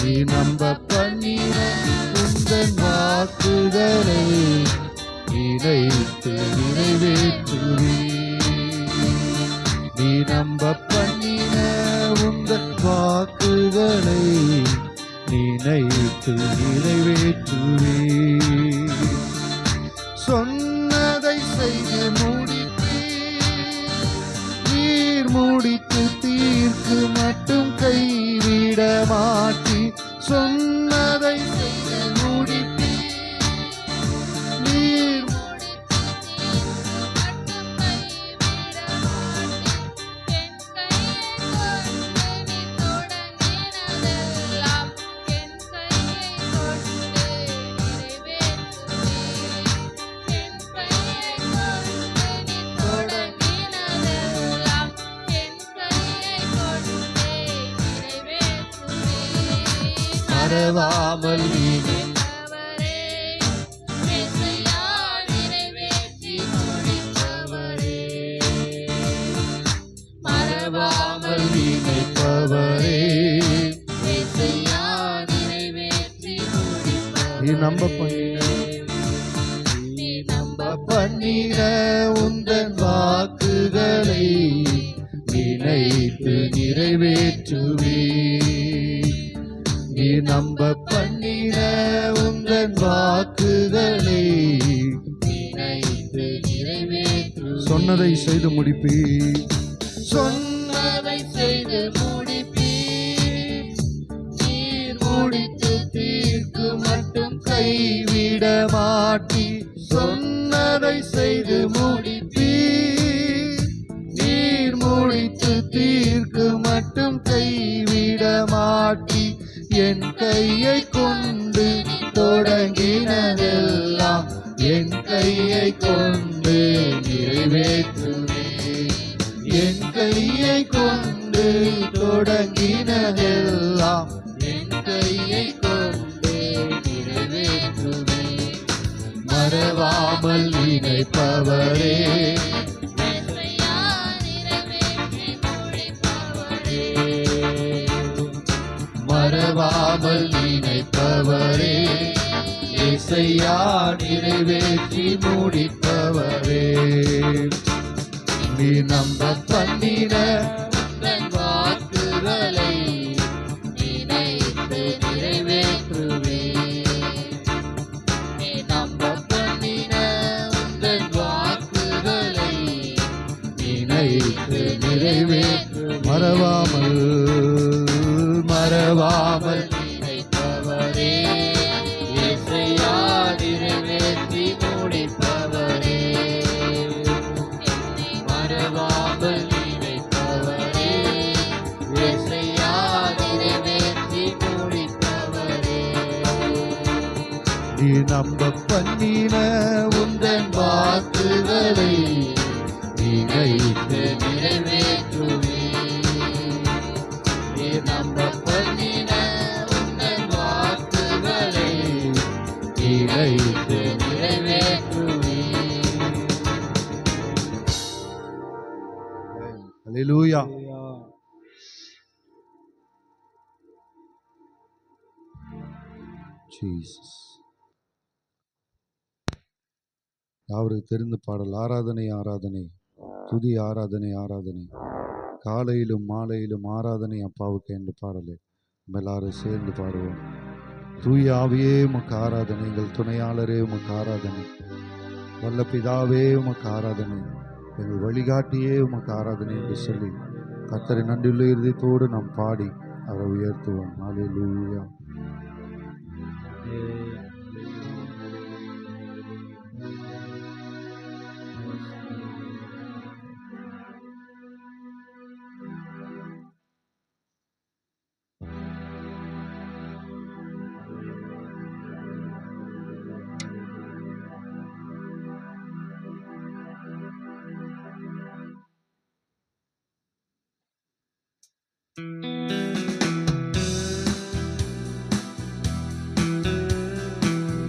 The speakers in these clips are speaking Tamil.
நீ நம்ப பண்ணின உந்தன் வாக்குகளை நினைத்து நிறைவேற்றுவே. நீ நம்ப பண்ணின உந்தன் வாக்குகளை நினைத்து நிறைவேற்றுவே. சொன்னதை செய்து நீர் முடித்து தீர்க்கு மட்டும் கைவிட மாட்டி. சொன்னதை செய்து முடித்து நீர் மறவாமல் மறவாமல் நினைப்பவரே நீ நம்ப பண்ணின உந்தன் வாக்குகளை நினைத்து நிறைவேற்றுவே. நீ நம்ப பண்ணின உந்தன் வாக்குகளை நினைத்து நிறைவேற்று. சொன்னதை செய்து முடிப்பீ. சொன்னதை செய்து முடிப்பீ. நீர் முடித்து தீர்க்கு மட்டும் கைவிட மாட்டி. சொன்னதை செய்து முடிப்பீ. நீர் முடித்து தீர்க்கு மட்டும் கைவிட மாட்டி. என் கையை கொண்டு தொடங்கினதெல்லாம் என் கையை கொண்டு நிறைவேற்றுவே. என் கையை கொண்டு தொடங்கினதெல்லாம் என் கையை கொண்டு நிறைவேற்றுவே. மறவாமல் நினைப்பவரே மறவாமல் நினைப்பவரே இயேசையா நிறைவேற்றி முடிப்பவரே. நீ நம்ப பண்ணின வாக்குகளை நினைத்து நிறைவேற்றுவே. நீ நம்ப பண்ணின உந்தன் வாக்குகளை நினைத்து நிறைவேற்று. மறவாமல் நினைப்பவரே இயேசையா நிறைவேற்றி முடிப்பவரே. மறவாமல் நினைப்பவரே இயேசையா நிறைவேற்றி முடிப்பவரே. நீ நம்ப பண்ணின உந்தன் வாக்குகளை நினைத்து நிறைவேற்றுவே. நீ நம்ப பண்ணின உந்தன் வாக்குகளை நினைத்து நிறைவேற்றுவே. ஹல்லேலூயா. ஜீசஸ். அவருக்கு தெரிந்த பாடல் ஆராதனை ஆராதனை துதி ஆராதனை ஆராதனை காலையிலும் மாலையிலும் ஆராதனை அப்பாவுக்கு என்று பாடலை எல்லாரும் சேர்ந்து பாடுவோம். தூய ஆவியே உமக்கு ஆராதனை, எங்கள் துணையாளரே உமக்கு ஆராதனை, வல்ல பிதாவே உமக்கு ஆராதனை, எங்கள் வழிகாட்டியே உமக்கு ஆராதனை என்று சொல்லி கர்த்தரை நன்றியுள்ள இருதயத்தோடு நாம் பாடி அவரை உயர்த்துவோம். ஹல்லேலூயா.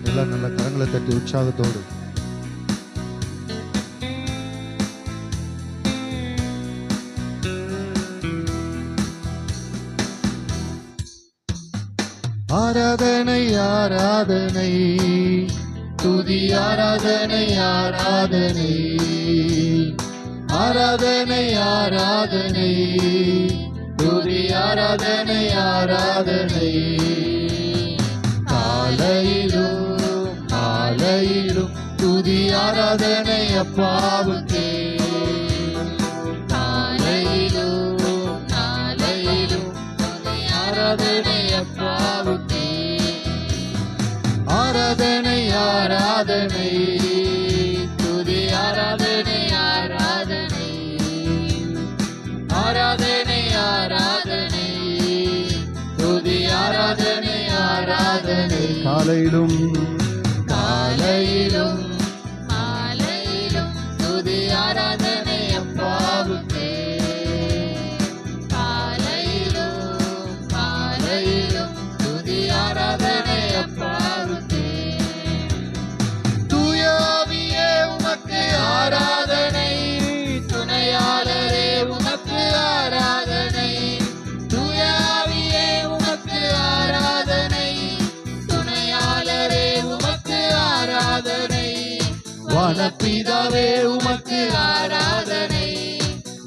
எல்லாம் நல்ல கரங்களை தட்டி உற்சாகத்தோடு ஆராதனை ஆராதனை துதி ஆராதனை ஆராதனை ஆராதனை ஆராதனை துதி ஆராதனை ஆராதனை காலையிலும் மாலையிலும் துதி ஆராதனை அப்பாவுக்கே காலையிலும் மாலையிலும் துதி ஆராதனை அப்பாவுக்கே ஆராதனை ஆராதனை துதி ஆராதனை ஆராதனை ஆராதனை ஆராதனை துதி ஆராதனை ஆராதனை காலையிலும் காலையிலும் மாலையிலும் துதி ஆராதனை அப்பாவுக்கே காலையிலும் மாலையிலும் துதி ஆராதனை அப்பாவுக்கே தூய ஆவியே உமக்கு ஆராதனை துணையாளரே உமக்கு ஆராதனை தூய ஆவியே உமக்கு ஆராதனை துணையாளரே உமக்கு ஆராதனை வனப்பிதாவே உமக்கு ஆராதனை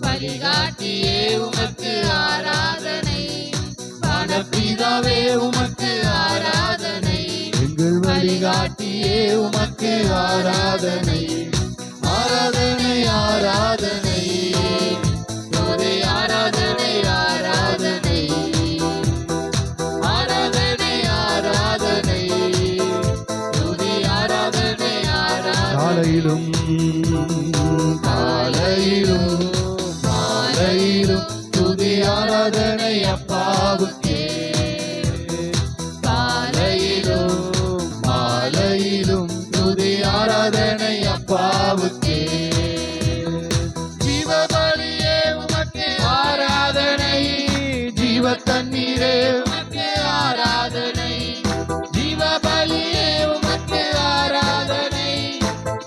வழிகாட்டியே உமக்கு ஆராதனை வனப்பிதாவே உமக்கு ஆராதனை எங்கள் வழிகாட்டியே உமக்கு ஆராதனை ஆராதனை ஆராதனை துதி ஆராதனை ஆராதனை ஆராதனை ஆராதனை துதி ஆராதனை ஆராதனை காலையிலும் காலையிலும் மாலையிலும் துதி ஆராதனை அப்பாவுக்கே காலையிலும் மாலையிலும் துதி ஆராதனை அப்பாவுக்கே ஜீவபலியே உமக்கு ஆராதனை ஜீவ தண்ணீரே உமக்கு ஆராதனை ஜீவபலியே உமக்கு ஆராதனை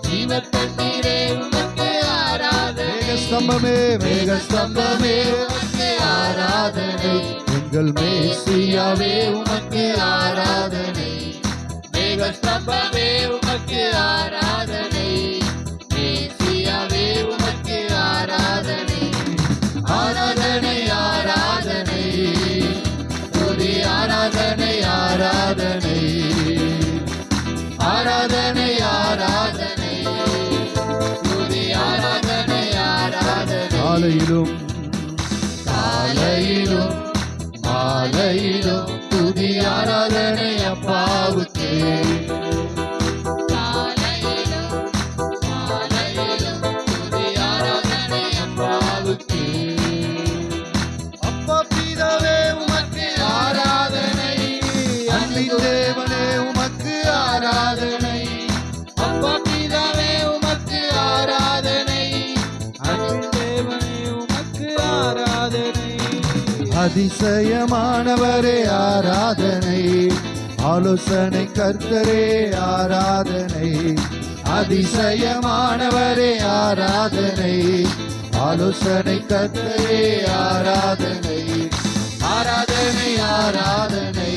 ஜீவ தண்ணீரே உமக்கு ஆராதனை மேகஸ்தம்பமே மேகஸ்தம்பமே உமக்கு ஆராதனை எங்கள் மேசியாவே உமக்கு ஆராதனை மேகஸ்தம்பமே உமக்கு ஆராதனை மேசியாவே உமக்கு ஆராதனை ஆராதனை ஆராதனை துதி ஆராதனை ஆராதனை ஆராதனை ஆராதனை துதி ஆராதனை ஆராதனை காலையிலும் காலையிலும் மாலையிலும் துதி ஆராதனை அப்பாவுக்கே காலையிலும் மாலையிலும் துதி ஆராதனை அப்பாவுக்கே அப்பா பிதாவே உமக்கு ஆராதனை அன்னை தேவனே உமக்கு ஆராதனை அப்பா பிதாவே உமக்கு ஆராதனை அன்னை தேவனே உமக்கு ஆராதனை அதிசயமானவரே ஆராதனை ஆலோசனை கர்த்தரே ஆராதனை அதிசயமானவரே ஆராதனை ஆலோசனை கர்த்தரே ஆராதனை ஆராதனை ஆராதனை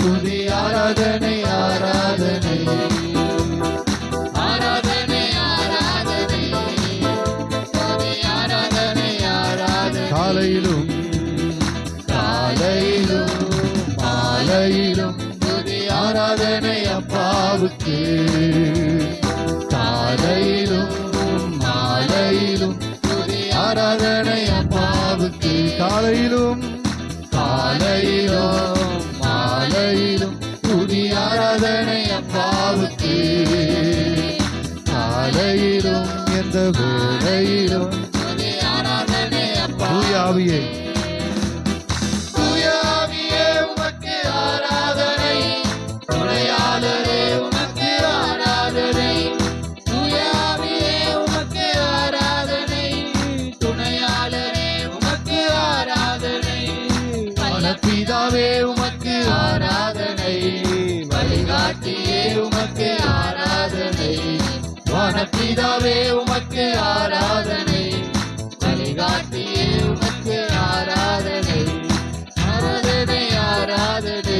துதி ஆராதனை ஆராதனை ஆராதனை ஆராதனை துதி ஆராதனை ஆராதனை காலையிலும் காலையிலும் மாலையிலும் துதி ஆராதனை அப்பாவுக்கு காலையிலும் மாலையிலும் துதி ஆராதனை அப்பாவுக்கு காலையிலும் காலையிலும் மாலையிலும் துதி ஆராதனை அப்பாவுக்கு காலையிலும் எந்த வேளையிலும் துதி ஆராதனை அப்பா தூயாவியே தூயாவியே உமக்கு ஆராதனை துணையாளரே உமக்கு ஆராதனை தூயாவியே உமக்கு ஆராதனை துணையாளரே உமக்கு ஆராதனை பிதாவே உமக்கு ஆராதனை வழிகாட்டியே உமக்கு ஆராதனை வானப்பிதாவே உமக்கு ஆராதனை வழிகாட்டியே உமக்கு ஆராதனை ஆராதனை ஆராதனை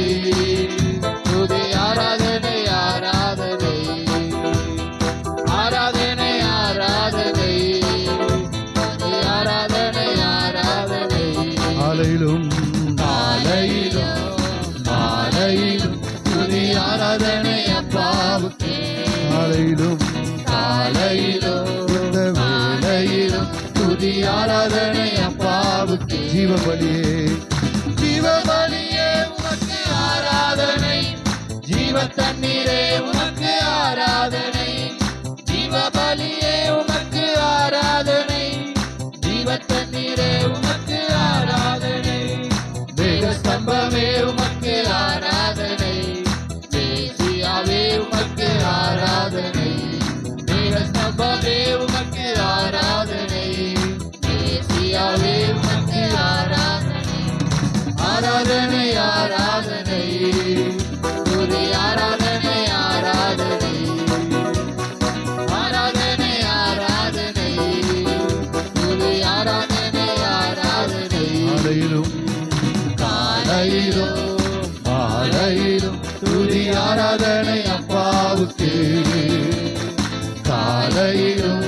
ஜீவபலியே ஜீவபலியே உமக்கு ஆராதனை, ஜீவ தண்ணீரே உமக்கு ஆராதனை, ஜீவபலியே உமக்கு ஆராதனை, ஜீவ தண்ணீரே உமக்கு ஆராதனை, மேக ஸ்தம்பமே உமக்கு ஆராதனை, மேசியாவே உமக்கு ஆராதனை, மேக ஸ்தம்பமே உமக்கு ஆராதனை, மேசியாவே உமக்கு ஆராதனை, ஆராதனை ஆராதனை, துதி ஆராதனை ஆராதனை, ஆராதனை ஆராதனை, துதி ஆராதனை ஆராதனை. காலையிலும் காலையிலும் மாலையிலும் துதி ஆராதனை அப்பாவுக்கு, காலையிலும்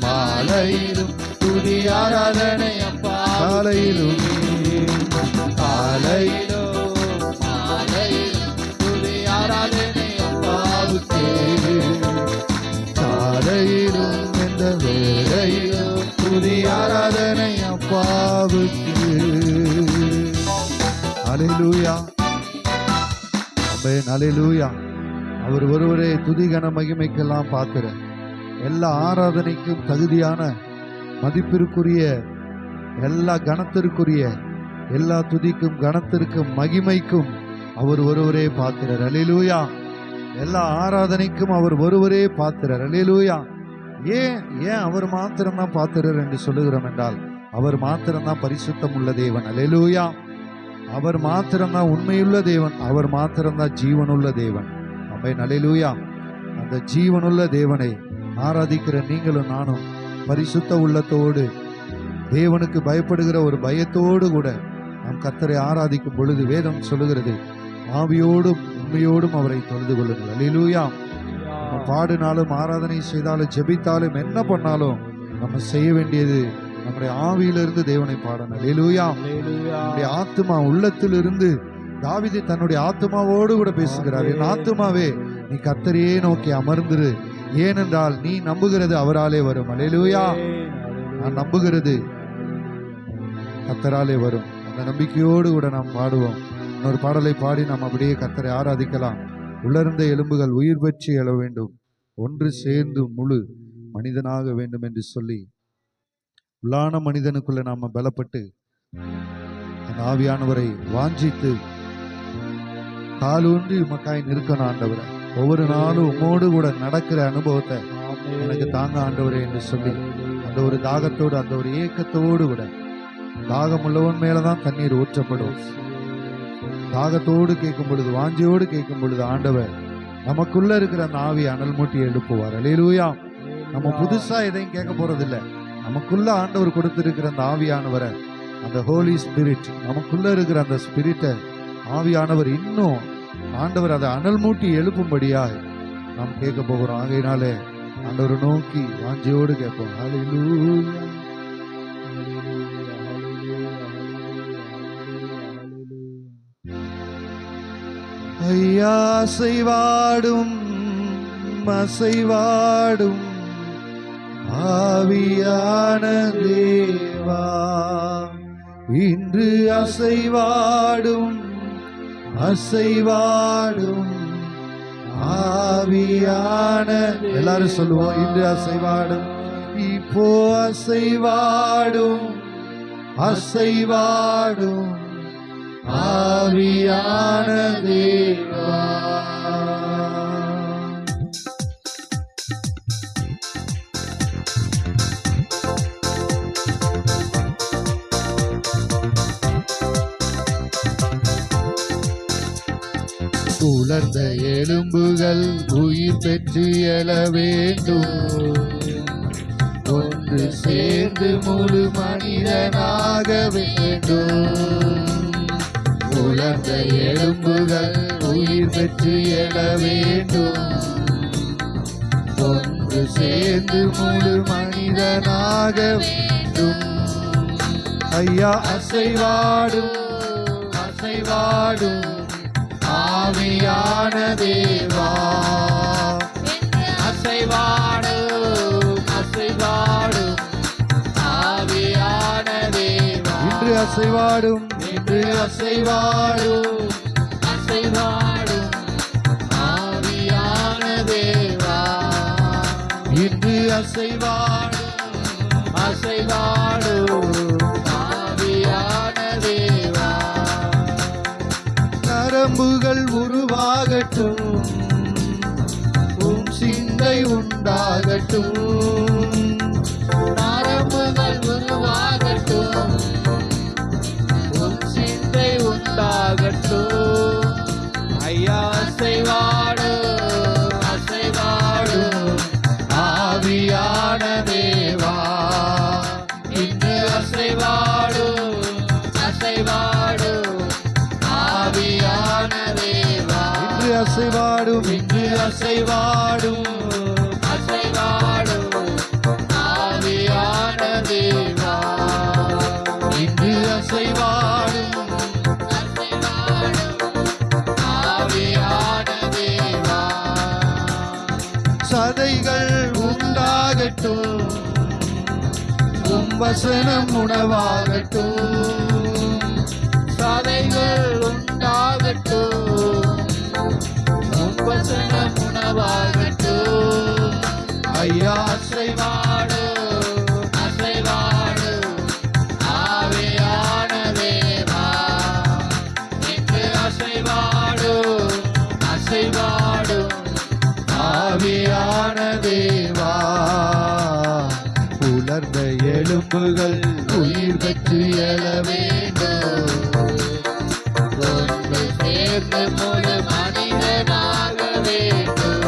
மாலையிலும் துதி ஆராதனை அப்பா, காலையிலும் காலையிலும் மாலையிலும் துதி ஆராதனை அப்பாவுக்கு, காலையிலும் எந்த வேளையிலும் துதி ஆராதனை அப்பாவுக்கு. ஹல்லேலூயா, ஆமென், ஹல்லேலூயா. அவர் ஒருவரே துதி கன மகிமைக்கெல்லாம் பாத்திர, எல்லா ஆராதனைக்கும் தகுதியான, மதிப்பிற்குரிய, எல்லா கனத்திற்குரிய, எல்லா துதிக்கும் கனத்திற்கும் மகிமைக்கும் அவர் ஒருவரே பாத்திரர். அல்லேலூயா. எல்லா ஆராதனைக்கும் அவர் ஒருவரே பாத்திரர். அல்லேலூயா. ஏன் அவர் மாத்திரம்தான் பாத்திரர் என்று சொல்லுகிறோம் என்றால், அவர் மாத்திரம்தான் பரிசுத்தம் உள்ள தேவன். அல்லேலூயா. அவர் மாத்திரம்தான் உண்மையுள்ள தேவன். அவர் மாத்திரம்தான் ஜீவனுள்ள தேவன். ஆமென், அல்லேலூயா. அந்த ஜீவனுள்ள தேவனை ஆராதிக்கிற நீங்களும் நானும் பரிசுத்த உள்ளத்தோடு, தேவனுக்கு பயப்படுகிற ஒரு பயத்தோடு கூட நாம் கர்த்தரை ஆராதிக்கும் பொழுது வேதம் சொல்லுகிறது, ஆவியோடும் உண்மையோடும் அவரை தொழுது கொள்ளுங்கள். அல்லேலூயா. நம்ம பாடினாலும் ஆராதனை செய்தாலும் ஜெபித்தாலும் என்ன பண்ணாலும் நம்ம செய்ய வேண்டியது நம்முடைய ஆவியிலிருந்து தேவனை பாடணும். அல்லேலூயா. நம்முடைய ஆத்துமா உள்ளத்திலிருந்து, தாவீது தன்னுடைய ஆத்துமாவோடு கூட பேசுகிறார், என் ஆத்துமாவே நீ கர்த்தரையே நோக்கி அமர்ந்திரு, ஏனென்றால் நீ நம்புகிறது அவராலே வரும். அல்லேலூயா. நான் நம்புகிறது கர்த்தராலே வரும். அந்த நம்பிக்கையோடு கூட நாம் பாடுவோம். இன்னொரு பாடலை பாடி நாம் அப்படியே கர்த்தரை ஆராதிக்கலாம். உலர்ந்த எலும்புகள் உயிர் பெற்று எழ வேண்டும், ஒன்று சேர்ந்து முழு மனிதனாக வேண்டும் என்று சொல்லி, உள்ளான மனிதனுக்குள்ள நாம பலப்பட்டு அந்த ஆவியானவரை வாஞ்சித்து காலூன்றி உமக்காய் நிற்கணும். ஆண்டவரை ஒவ்வொரு நாளும் உம்மோடு கூட நடக்கிற அனுபவத்தை எனக்கு தாங்க ஆண்டவரே என்று சொல்லி, அந்த ஒரு தாகத்தோடு, அந்த ஒரு ஏக்கத்தோடு கூட, தாகம் உள்ளவன் மேலதான் தண்ணீர் ஊற்றப்படும். தாகத்தோடு கேட்கும் பொழுது, வாஞ்சியோடு கேட்கும் பொழுது ஆண்டவர் நமக்குள்ள இருக்கிற அந்த ஆவியை அனல் மூட்டி எழுப்புவார். அல்லேலூயா. நம்ம புதுசா எதையும் கேட்க போறதில்லை. நமக்குள்ள ஆண்டவர் கொடுத்திருக்கிற அந்த ஆவியானவரை, அந்த ஹோலி ஸ்பிரிட், நமக்குள்ள இருக்கிற அந்த ஸ்பிரிட்டை ஆவியானவர் இன்னும் ஆண்டவர் அதை அனல் மூட்டி எழுப்பும்படியாக நாம் கேட்க போகிறோம். ஆகையினாலே ஆண்டவரை நோக்கி வாஞ்சியோடு கேட்போம். ஹல்லேலூயா. ஐயா அசைவாடும் அசைவாடும் ஆவியான தேவா, இன்று அசைவாடும் அசைவாடும் ஆவியான, எல்லாரும் சொல்லுவோம், இன்று அசைவாடும், இப்போ அசைவாடும் அசைவாடும் ஆவியான தேவா. உலர்ந்த எலும்புகள் உயிர் பெற்று எழ வேண்டும், ஒன்று சேர்ந்து முழு மனிதனாக வேண்டும். உலர்ந்த எலும்புகள் உயிர் பெற்று எழ வேண்டும், ஒன்று சேர்ந்து முழு மனிதனாக வேண்டும். ஐயா அசைவாடும் அசைவாடும் ஆவியான தேவா, அசைவாடும் அசைவாடும் ஆவியான தேவா, இன்று அசைவாடும் இன்று அசைவாடும் அசைவாடும் ஆவியான தேவா இன்று அசைவாடும் அசைவாடும் ஆவியான தேவா நரம்புகள் உருவாகட்டும் உம் சிந்தை உண்டாகட்டும் நரம்புகள் உருவாகட்டும் உன் சிந்தை உண்டாகட்டும் ஐயா அசைவாடும் அசைவாடும் ஆவியான தேவா இன்று அசைவாடும் அசைவாடும் ஆவியான தேவா இன்று அசைவாடும் இன்று அசைவாடும் அசைவாடும் ஆவியான தேவா இன்று அசைவாடும் அசைவாடும் ஆவியான தேவா சதைகள் உண்டாகட்டும் உம் வசனம் உணவாகட்டும் சதைகள் உண்டாகட்டும் உம் வசனம் உணவாகட்டும் ஐயா அசைவாடும் அசைவாடும் ஆவியான தேவா இன்று அசைவாடும் அசைவாடும் ஆவியான தேவா உலர்ந்த எலும்புகள் உயிர் பெற்று எழ வேண்டும் ஒன்று சேர்ந்து முழு மனிதனாக வேண்டும்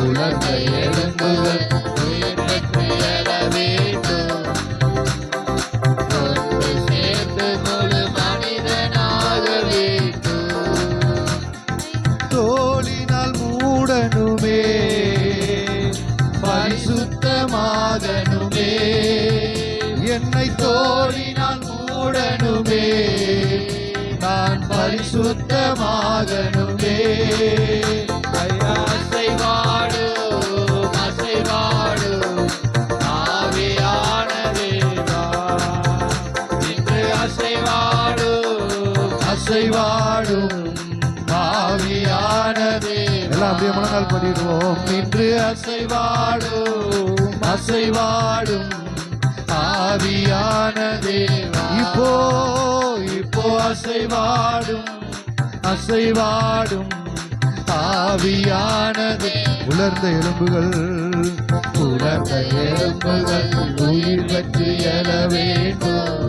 உலர்ந்த எலும்புகள் உயிர் பெற்று எழ வேண்டும் ஒன்று சேர்ந்து முழு மனிதனாக வேண்டும் தோளினால் மூடனுமே பரிசுத்தமாகனுமே என்னை தோளினால் மூடனுமே நான் பரிசுத்தமாகனுமே ஐயா அசைவாடும் அசைவாடும் ஆவியான தேவா இன்று அசைவாடும் அசைவாடும் ஆவியான எல்லாம் அப்படியே மனநாள் பண்ணிடுவோம் இன்று அசைவாடும் அசைவாடும் ஆவியான தேவா இப்போ அசைவாடும் அசைவாடும் ஆவியானது உலர்ந்த எலும்புகள் உலர்ந்த எலும்புகள் உயிர் பெற்று எழ வேண்டும்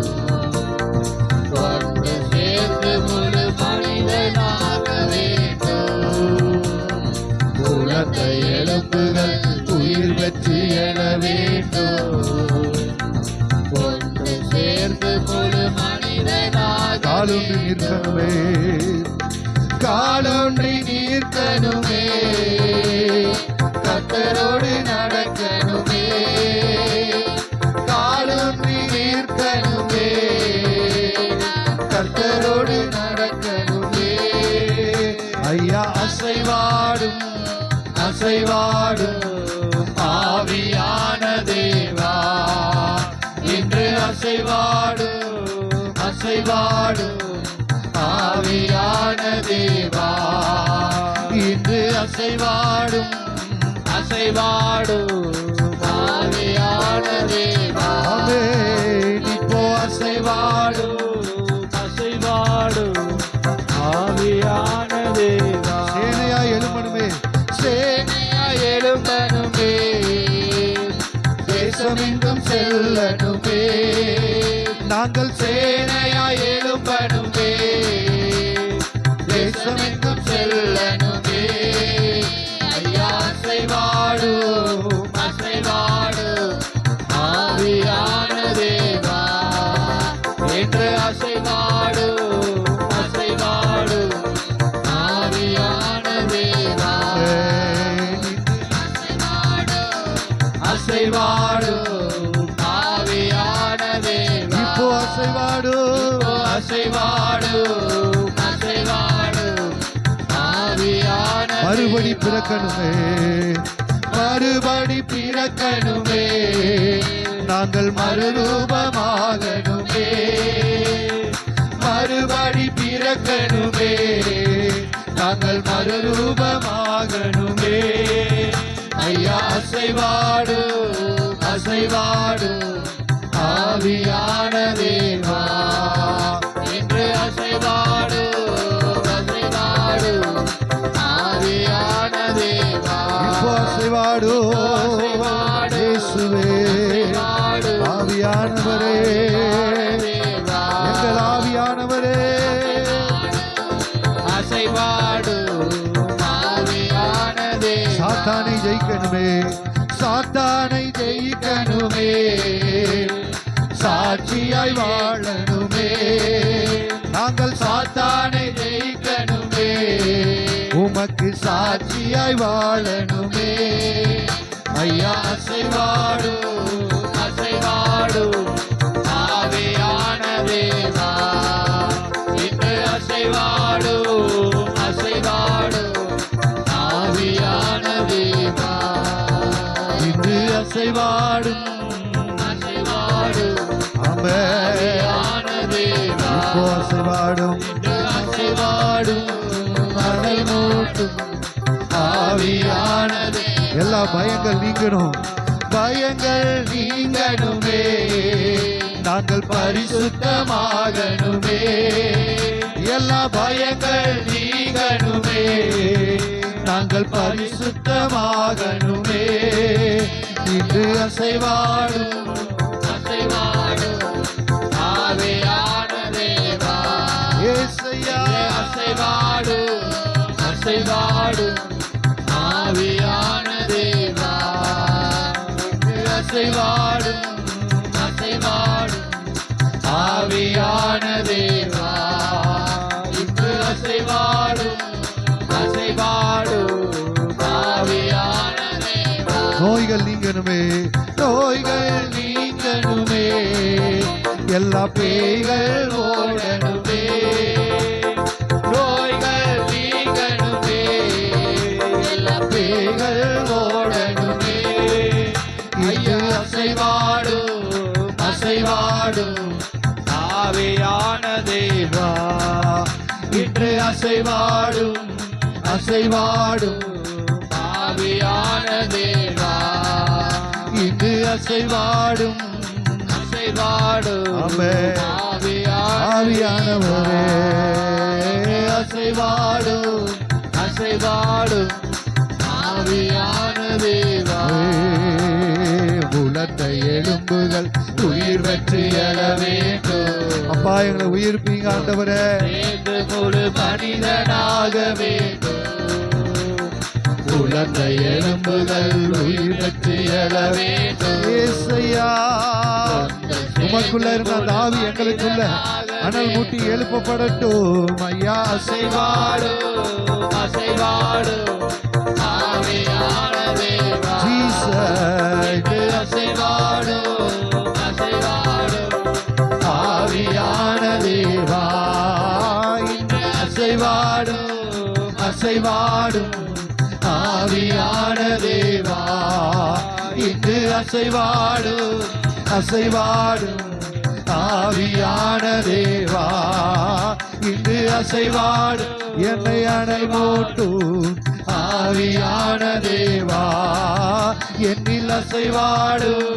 ஒன்று சேர்ந்து முழு மனிதனாக வேண்டும் உலர்ந்த எலும்புகள் உயிர் பெற்று எழ வேண்டும் ஒன்று சேர்ந்து முழு மனிதனாக காலொன்றி நிற்கணுமே காலொன்றி நிற்கணுமே கர்த்தரோடு நடக்கணுமே காலொன்றி நிற்கணுமே கர்த்தரோடு நடக்கணுமே ஐயா அசைவாடும் அசைவாடும் ஆவியான தேவா இன்று அசைவாடும் அசைவாடும் ஆவியான தேவா இன்று அசைவாடும் அசைவாடும் ஆவியான தேவா ஆமென் இப்போ அசைவாடும் அசைவாடும் ஆவியான தேவா சேனையா எழுமணுமே சேனையா எழும்பனுமே தேசமெங்கும் செல்லணுமே நாங்கள் சேனையா எழும்பனுமே தேசமெங்கும் செல்லனுமே ஐயா அசைவாடும் அசைவாடும் ஆவியான தேவா என்று அசைவாடும் அசைவாடும் ஆவியான தேவா அசைவாடும் ஆவியான தேவா இப்போ அசைவாடும் அசைவாடும் அசைவாடும் ஆவியான மறுபடி பிறக்கணுமே மறுபடி பிறக்கணுமே நாங்கள் மறுரூபமாகணுமே மறுபடி பிறக்கணுமே, நாங்கள் மறுரூபமாகணுமே. ஐயா அசைவாடும் அசைவாடும் ஆவியான தேவா, இன்று அசைவாடும் அசைவாடும் ஆவியான தேவா. இப்போ அசைவாடும் இயேசுவே, ஆவியானவரே, எங்கள் ஆவியானவரே, அசைவாடும் ஆவியான தேவா. சாத்தானை ஜெயிக்கணுமே, சாத்தானை ஜெயிக்கணுமே, சாட்சியாய் வாழணுமே, நாங்கள் சாத்தானை ஜெயிக்கணுமே, உமக்கு சாட்சியாய் வாழணுமே. ஐயா அசைவாடும் அசைவாடும் ஆவியான தேவா, இன்று அசைவாடும் அசைவாடும் ஆவியான தேவா. இன்று அசைவாடும் அசைவாடும் ஆமென். ஆவியான தேவா, இப்போ அசைவாடும் இன்று அசைவாடும் அனல் மூட்டும் ஆவியான தேவா. எல்லா பயங்கள் நீங்கணும், பயங்கள் நீங்கணுமே, நாங்கள் பரிசுத்தமாகணுமே. எல்லா பயங்கள் நீங்கணுமே, நாங்கள் பரிசுத்தமாகணுமே. இன்று அசைவாடும் அசைவாடும் ஆவியான தேவா, ஏசையா, அசைவாடும் அசைவாடும் ஆவியான தேவா, அசைவாடும் அசைவாடும் ஆவியான தேவா, இன்று அசைவாடும் அசைவாடும் ஆவியான தேவா. நோய்கள் நீங்கணுமே, நோய்கள் நீங்கணுமே, எல்லா பேய்கள் ஓடணுமே, நோய்கள் நீங்கணுமே, எல்லா பேய்கள் ஓடணுமே. ஐயா அசைவாடும் அசைவாடும் ஆவியான தேவா, இன்று அசைவாடும் அசைவாடும் ஆவியான தேவா, இன்று அசைவாடும் அசைவாடும் ஆமென். ஆவியானவரே, அசைவாடும் அசைவாடும் ஆவியான தேவா. உலர்ந்த எலும்புகள் உயிர் பெற்று எழ வேண்டும். அப்பா எங்களை உயிர்ப்பீங்க ஆண்டவரே, சேர்ந்து முழு மனிதனாக வேண்டும். உலர்ந்த எலும்புகள் உயிர் பெற்று எழ வேண்டும். ஏசையா, உமக்குள்ள இருந்த அந்த ஆவி எங்களுக்குள்ள அனல் மூட்டி எழுப்பப்படட்டும். ஐயா அசைவாடும் அசைவாடும் ஆவியான தேவா, ஜீசஸ், அசைவாடும் அசைவாடும் ஆவியான தேவா, இன்று அசைவாடும் அசைவாடும் ஆவியான தேவா, இன்று அசைவாடும் அசைவாடும் ஆவியான தேவா, இன்று அசைவாடும் என்னை அனல் மூட்டும் ஆவியான தேவா, என்னில் அசைவாடும்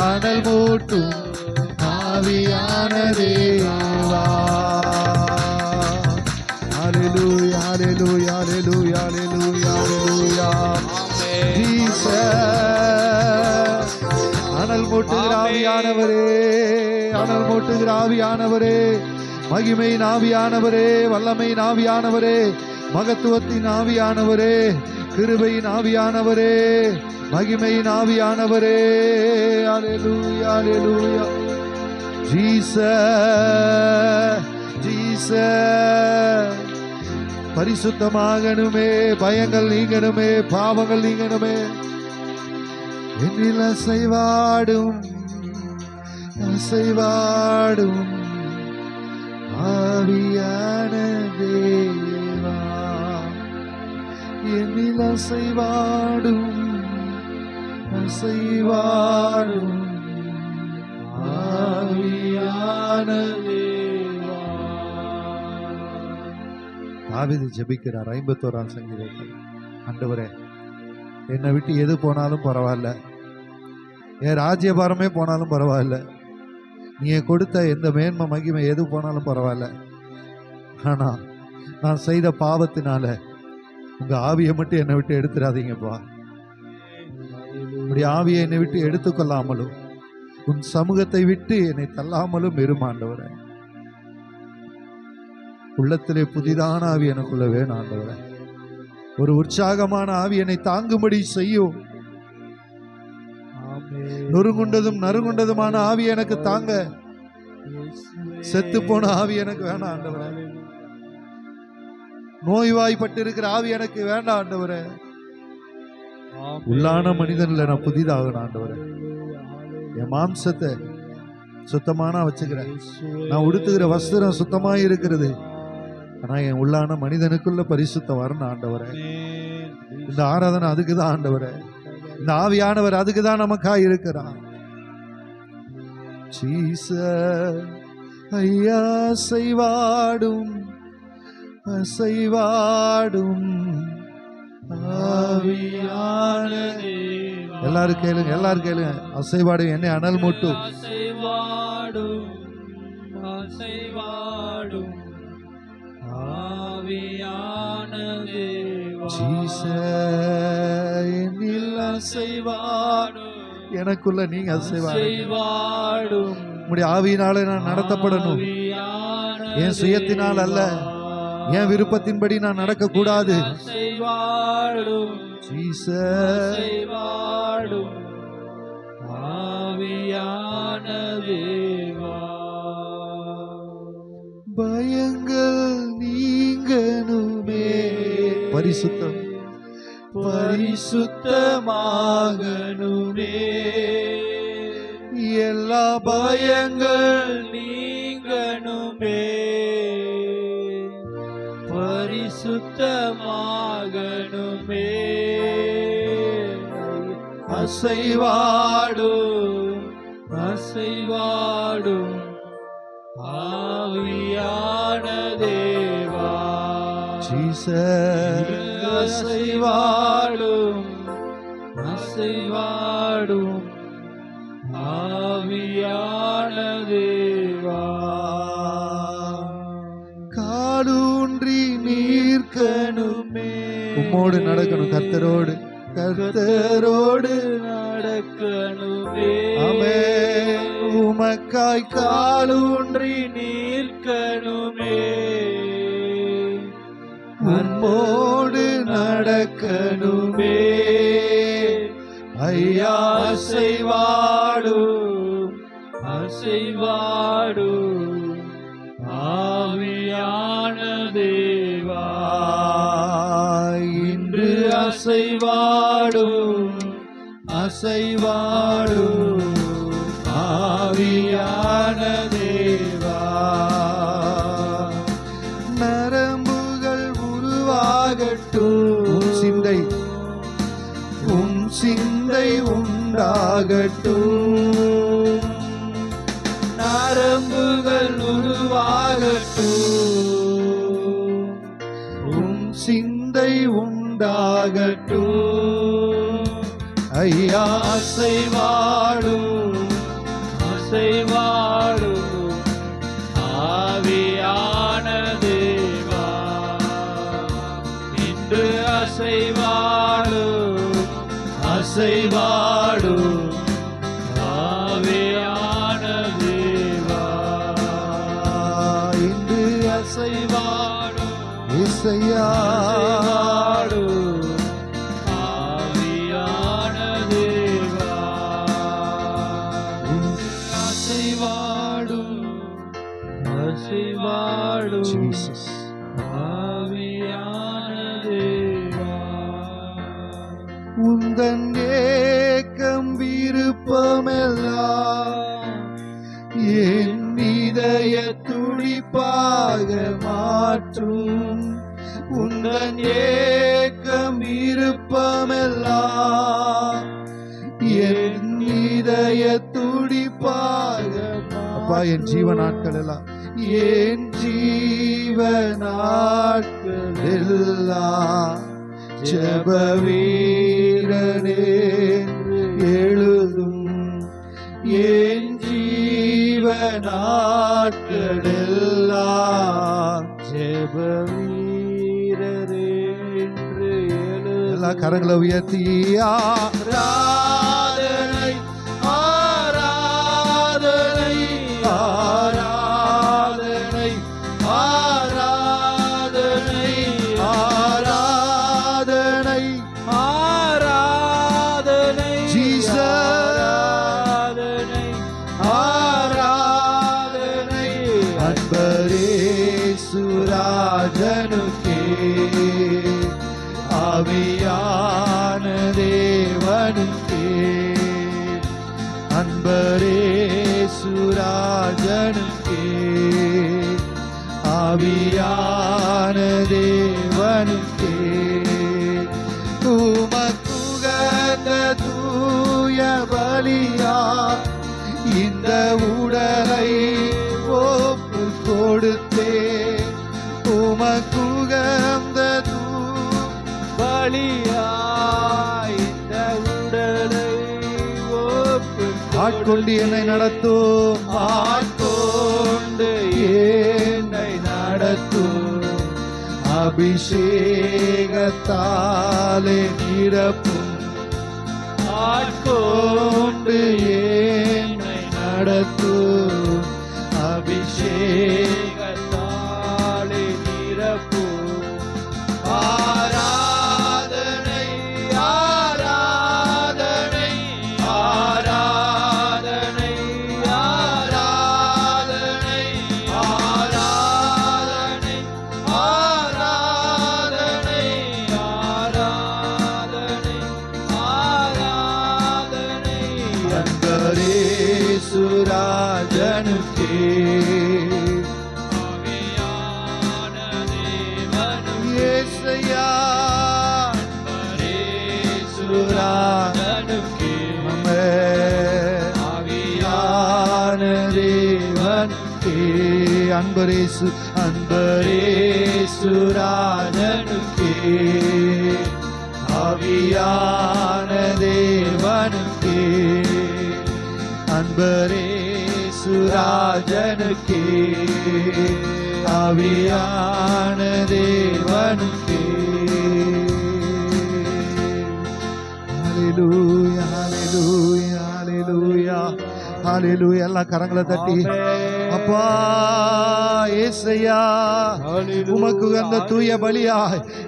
அனல் மூட்டும் ஆவியான தேவா. ஹalleluya ஹalleluya ஹalleluya ஹalleluya ஹalleluya. ஜீசஸ், அனல் மூட்டுகிற ஆவியானவரே, அனல் மூட்டுகிற ஆவியானவரே, மகிமையின் ஆவியானவரே, வல்லமையின் ஆவியானவரே, மகத்துவத்தின் ஆவியானவரே, கிருபையின் ஆவியானவரே, மகிமையின் ஆவியானவரே. ஹalleluya ஹalleluya. ஜீசஸ், ஜீசஸ், பரிசுத்தமாகணுமே, பயங்கள் நீங்கணுமே, பாவங்கள் நீங்கணுமே. என்னில் அசைவாடும் அசைவாடும் ஆவியான தேவா, என்னில் அசைவாடும் அசைவாடும் ஆவியான தேவா. தாவீது ஜெபிக்கிறார் 51ஆம் சங்கீதத்தில், ஆண்டவரே என்னை விட்டு எது போனாலும் பரவாயில்ல, என் ராஜ்யபாரமே போனாலும் பரவாயில்ல, நீ கொடுத்த எந்த மேன்மை மகிமை எது போனாலும் பரவாயில்ல, ஆனா நான் செய்த பாவத்தினால உங்க ஆவியை மட்டும் என்னை விட்டு எடுத்துடாதீங்கப்பா. உடைய ஆவியை என்னை விட்டு எடுத்துக்கொள்ளாமலும் உன் சமூகத்தை விட்டு என்னை தள்ளாமலும் ஆண்டவரே. உள்ளத்திலே புதிதான ஆவி எனக்குள்ள வேணும் ஆண்டவரே. ஒரு உற்சாகமான ஆவி என்னை தாங்கும்படி செய்யும். நொறுங்குண்டதும் நறுங்குண்டதுமான ஆவி எனக்கு தாங்க. செத்து போன ஆவி எனக்கு வேணாம் ஆண்டவரே. நோய்வாய்ப்பட்டு இருக்கிற ஆவி எனக்கு வேண்டாம் ஆண்டவரே. உள்ளான மனிதன்ல நான் புதிதாகணும் ஆண்டவரே. என் மாம்சத்தை சுத்தமான வச்சுக்கிறேன். நான் உடுத்துகிற வஸ்திரம் சுத்தமா இருக்கிறது. ஆனா என் உள்ளான மனிதனுக்குள்ள பரிசுத்தம் வரணும் ஆண்டவரே. இந்த ஆராதனை அதுக்குதான் ஆண்டவரே. இந்த ஆவியானவர் அதுக்குதான் நமக்காக இருக்கிறார். ஐயா செய்வாடும் அசைவாடும் ஆவியான தேவா. எல்லாரும் கேளுங்க, எல்லாரும் கேளுங்க. அசைவாடும் என்னை அனல் மூட்டும். அசைவாடும் அசைவாடும் ஆவியான தேவா. என்னில் அசைவாடும். எனக்குள்ள நீங்க அசைவாடும். உம்முடைய ஆவியினால நான் நடத்தப்படணும். என் சுயத்தினால் அல்ல, என் விருப்பத்தின்படி நான் நடக்க கூடாது. ஆவியான தேவா. பயங்கள் நீங்கணுமே. பரிசுத்தம் பரிசுத்தமாகணுமே. எல்லா பயங்கள் நீங்கணுமே. பரிசுத்தமாகணுமே. அசைவாடும் அசைவாடும் ஆவியான தேவா. அசைவாடும் அசைவாடும் ஆவியான தேவா. காலூன்றி நீர்க்கணுமே. உம்மோடு நடக்கணும், கர்த்தரோடு கர்த்தரோடு நடக்கணுமே. ஆமென். உமக்காய் காலூன்றி நீர்க்கணுமே. உம்மோடு நடக்கணுமே. ஐயா அசைவாடும் அசைவாடும் ஆவியான தேவா. இன்று அசைவாடும் அசைவாடும் ஆவியான தேவா. நரம்புகள் உருவாகட்டும். சிந்தை சிந்தை உண்டாகட்டும். நரம்புகள் உருவாகட்டும். சிந்தை உண்டாகட்டும். ஐயா அசைவாடும் அசைவாடும் ஆவியான தேவா. இன்று அசைவாடும் அசைவாடும் ஆவியான தேவா. இன்று அசைவாடும் இசையா ஆவியான தேவா. அசைவாடும் அசைவாடும் ஜீசஸ். ஆவியான தேவா. உந்தன் ஏக்கம் விருப்பமெல்லாம் என் இதய துடிப்பாக மாற்றும். உந்தன் ஏக்கம் விருப்பமெல்லாம் என் இதய துடிப்பாக. அப்பா என் ஜீவ நாட்கள் எல்லாம், என் ஜீவ நாட்கள் எல்லாம் ஜெப வீரனே எழுதும், என் ஜீவ நாட்கள் எல்லாம் ஜெப வீரரே என்று எல்லா கரங்களை உயர்த்தி ஆராதனை ஆராதனை ஆராதனை ஆராதனை ஆராதனை ஆராதனை ஜீசஸ் ஆராதனை ஆராதனை அன்பரே சுராஜனுக்கே ஆவியான தேவனுக்கே அன்பரே சுராஜனுக்கே ஆவியான தேவனுக்கே உமக்குகந்த தூய பலியா இந்த உடலை ஒப்பு கொடுத்தே உமக்குகந்த பலியாய் இந்த உடலை ஒப்பு ஆட்கொண்டு என்னை நடத்தும் ஆட்கொண்டு என்னை நடத்தும் அபிஷேகத்தாலே நிரப்பும் ஆட்கொண்டு என்னை நடத்தும் அபிஷேகத்தாலே நிரப்பும் ஆராதனை ஆராதனை ஆராதனை ஆராதனை ஆராதனை ஆராதனை ஆராதனை ஆராதனை அன்பரே சுராஜனுக்கே ஆவியான தேவனும் இயேசையா அன்பரே சுராஜனுக்கே சுராஜனுக்கே ஆவியான தேவனுக்கே அன்பரேசு அன்பரேசுராஜனுக்கே ஆவியான தேவனுக்கே அன்பரேசுராஜனுக்கே ஆவியான தேவனுக்கே ஹalleluya ஹalleluya ஹalleluya ஹalleluya எல்லாம் கரங்களை தட்டி அப்பா ஏசையா உமக்கு அந்த தூய பலியா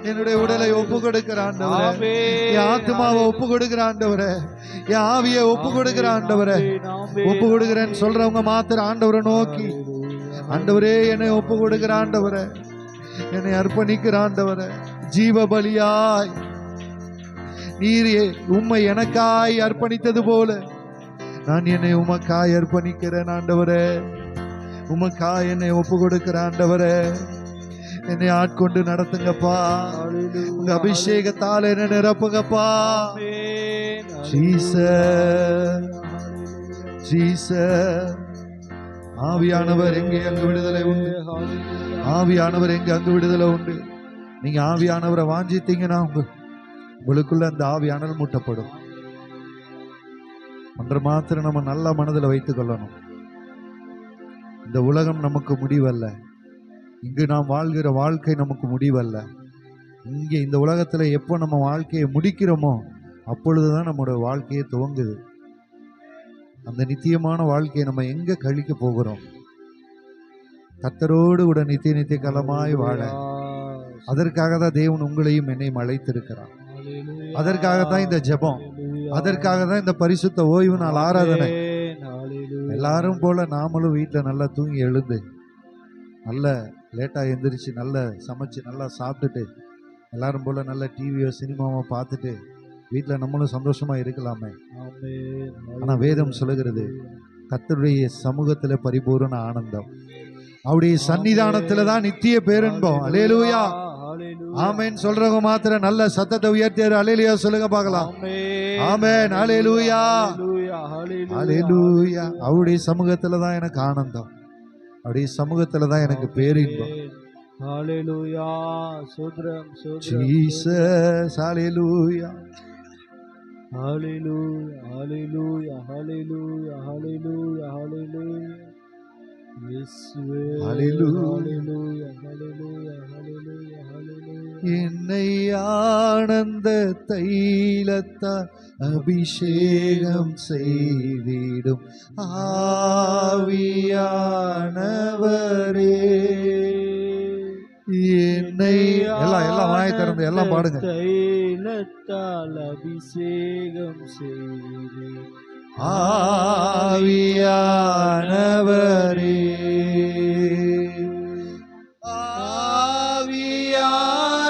என்னுடைய உடலை ஒப்பு கொடுக்கிற ஆண்டவரே, என் ஆத்மாவை ஒப்பு கொடுக்கிற ஆண்டவரே, என் ஆவியை ஒப்பு கொடுக்கிற ஆண்டவரே, ஒப்பு கொடுக்கிறேன்னு சொல்றவங்க மாத்திர ஆண்டவரை நோக்கி ஆண்டவரே என்னை ஒப்பு கொடுக்கிற ஆண்டவரே, என்னை அர்ப்பணிக்கிற ஆண்டவரே, ஜீவ பலியாய் நீர் உம்மை எனக்காய் அர்ப்பணித்தது போல நான் என்னை உமக்காய் அர்ப்பணிக்கிறேன் ஆண்டவரே, உமக்காய் என்னை ஒப்பு கொடுக்கிற ஆண்டவரே, என்னை ஆட்கொண்டு நடத்துங்கப்பா, உங்க அபிஷேகத்தால் என்ன நிரப்புங்கப்பா. ஜீசஸ் ஜீசஸ் ஆவியானவர் எங்கே அங்கு விடுதலை உண்டு, ஆவியானவர் எங்கே அங்கு விடுதலை உண்டு. நீங்க ஆவியானவரை வாஞ்சித்தீங்கன்னா உங்களுக்குள்ள அந்த ஆவி அனல் மூட்டப்படும். ஒன்று மாத்திரம் நம்ம நல்ல மனதில் வைத்துக் கொள்ளணும். இந்த உலகம் நமக்கு முடிவல்ல, இங்கு நாம் வாழ்கிற வாழ்க்கை நமக்கு முடிவல்ல. இங்கே இந்த உலகத்துல எப்போ நம்ம வாழ்க்கையை முடிக்கிறோமோ அப்பொழுதுதான் நம்மளோட வாழ்க்கையை துவங்குது. அந்த நித்தியமான வாழ்க்கையை நம்ம எங்க கழிக்க போகிறோம்? கர்த்தரோடு கூட நித்திய நித்திய காலமாய் வாழ. அதற்காக தான் தேவன் உங்களையும் என்னையும் அழைத்திருக்கிறார். அதற்காகத்தான் இந்த ஜெபம், அதற்காக தான் இந்த பரிசுத்த ஓய்வு நாள் ஆராதனை. எல்லாரும் போல நாமளும் வீட்டில் நல்லா தூங்கி எழுந்து நல்ல லேட்டாக எந்திரிச்சு நல்ல சமைச்சு நல்லா சாப்பிட்டுட்டு எல்லாரும் போல நல்ல டிவியோ சினிமாவோ பார்த்துட்டு வீட்டில் நம்மளும் சந்தோஷமா இருக்கலாமே. ஆனால் வேதம் சொல்லுகிறது கர்த்தருடைய சமூகத்தில் பரிபூரண ஆனந்தம், அவருடைய சன்னிதானத்துல தான் நித்திய பேரின்பம். அல்லேலூயா ஆமென் சொல்றவங்க மாத்திர நல்ல சத்தத்தை உயர்த்தியாரு அல்லேலூயா சொல்லுங்க பார்க்கலாம். ஆமென் அல்லேலூயா ஹalleluya. அவருடைய சமூகத்துல தான் எனக்கு ஆனந்தம், அவருடைய சமூகத்துல தான் எனக்கு பேரின்பம். ஹalleluya. சோத்ரம் சோத்ரம் ஜீசஸ் ஹalleluya. ஹalleluya ஹalleluya ஹalleluya ஹalleluya ஹalleluya. இயேசுவே ஹalleluya. ஹalleluya ஹalleluya ஹalleluya ஹalleluya. என்னை ஆனந்த தைலத்தால் அபிஷேகம் செய்திடும் ஆவியானவரே, என்னை எல்லாம் வாயை திறந்து எல்லாம் பாடுங்க. தைலத்தால் அபிஷேகம் செய்து ஆவியானவரே,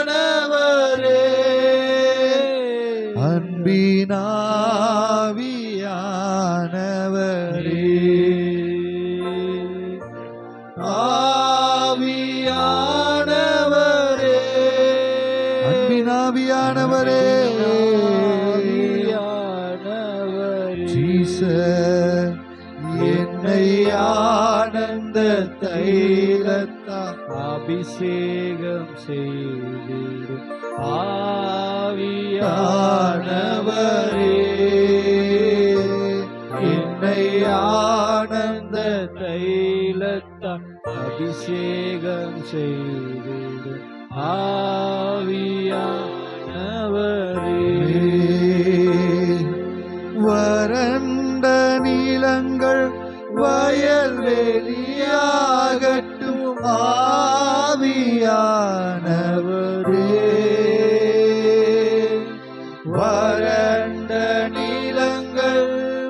ஆவியானவரே, அன்பினாவியானவரே, ஆவியானவரே, அன்பினாவியானவரே, ஜீசஸ் என்னை ஆனந்த தைலத்தால் அபிஷேகம் செய்திடும் ஆவியானவரே, என்னை ஆனந்த தைலத்தால் அபிஷேகம் செய்திடும் ஆவியானவரே. வறண்ட நீலங்கள் வயல்வெளியாகட்டும் ஆவியானவரே, வறண்ட நீலங்கள்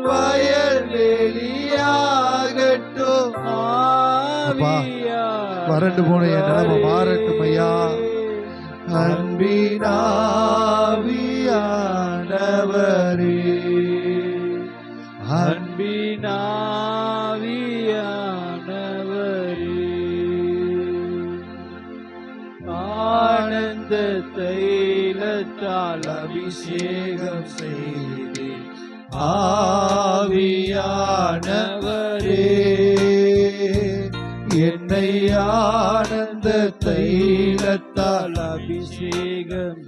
வயல்வெளியாகட்டும் வறண்டு போன என் நிலைமை மாறட்டும் ஐயா. அன்பினாவியானவரே, அன்பினாவியானவரே, ஆனந்த தைலத்தால் அபிஷேகம் செய்து ஆவியானவரே, என்னை ஆனந்த தைலத்தால் அபிஷேகம்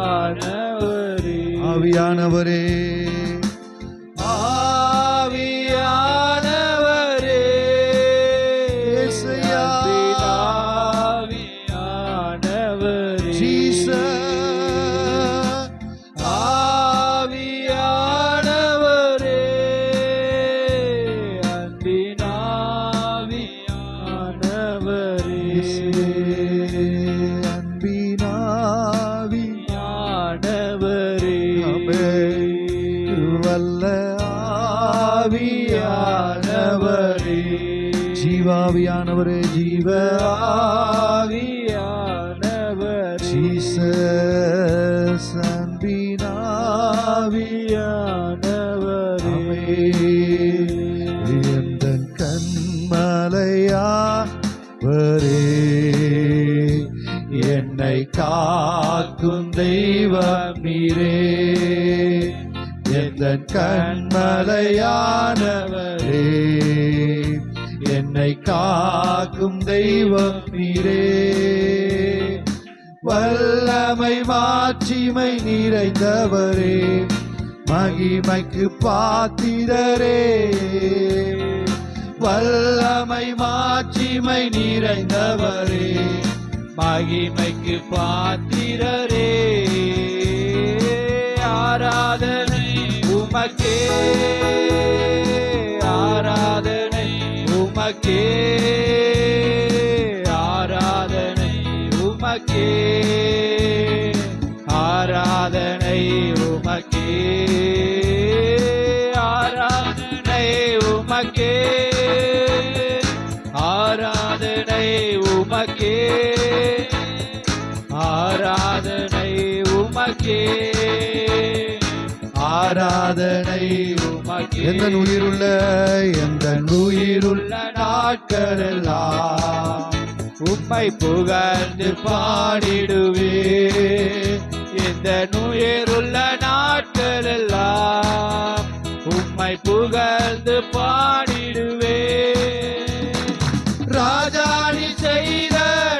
ஆவியானவரே, ஆவியானவரே, ஆவியானவரே, இயேசுயா, ஆவியானவரே, ஜீசஸ், ஆவியானவரே, அன்பினாவியானவரே, வல்ல ஆவியானவரே, ஜீவாவியானவரே, ஜீவ ஆவியானவரே, ஜீசஸ், அன்பினாவியானவரே, எந்தன் கண்மலையாவரே, என்னை காக்கும் தெய்வம் நீரே, எந்தன் கண்மலையானவரே, என்னை காக்கும் தெய்வம் நீரே, வல்லமை மாட்சிமை நிறைந்தவரே, மகிமைக்கு பாத்திரரே, வல்லமை மாட்சிமை நிறைந்தவரே, மகிமைக்கு பாத்திரரே, ஆராதனை உமக்கே, ஆராதனை உமக்கே, ஆராதனை உமக்கே, ஆராதனை உமக்கே, ஆராதனை உமக்கே, ஆராதனை உமக்கே, ஆராதனை உமக்கே, ஆராதனை உமக்கே. எந்தன் உயிருள்ள நாட்களெல்லாம் உம்மை புகழ்ந்து பாடிடுவே, இந்த நுயிருள்ள நாட்கள் எல்லாம் உம்மை புகழ்ந்து பாடிடுவே. ராஜாணி செய்த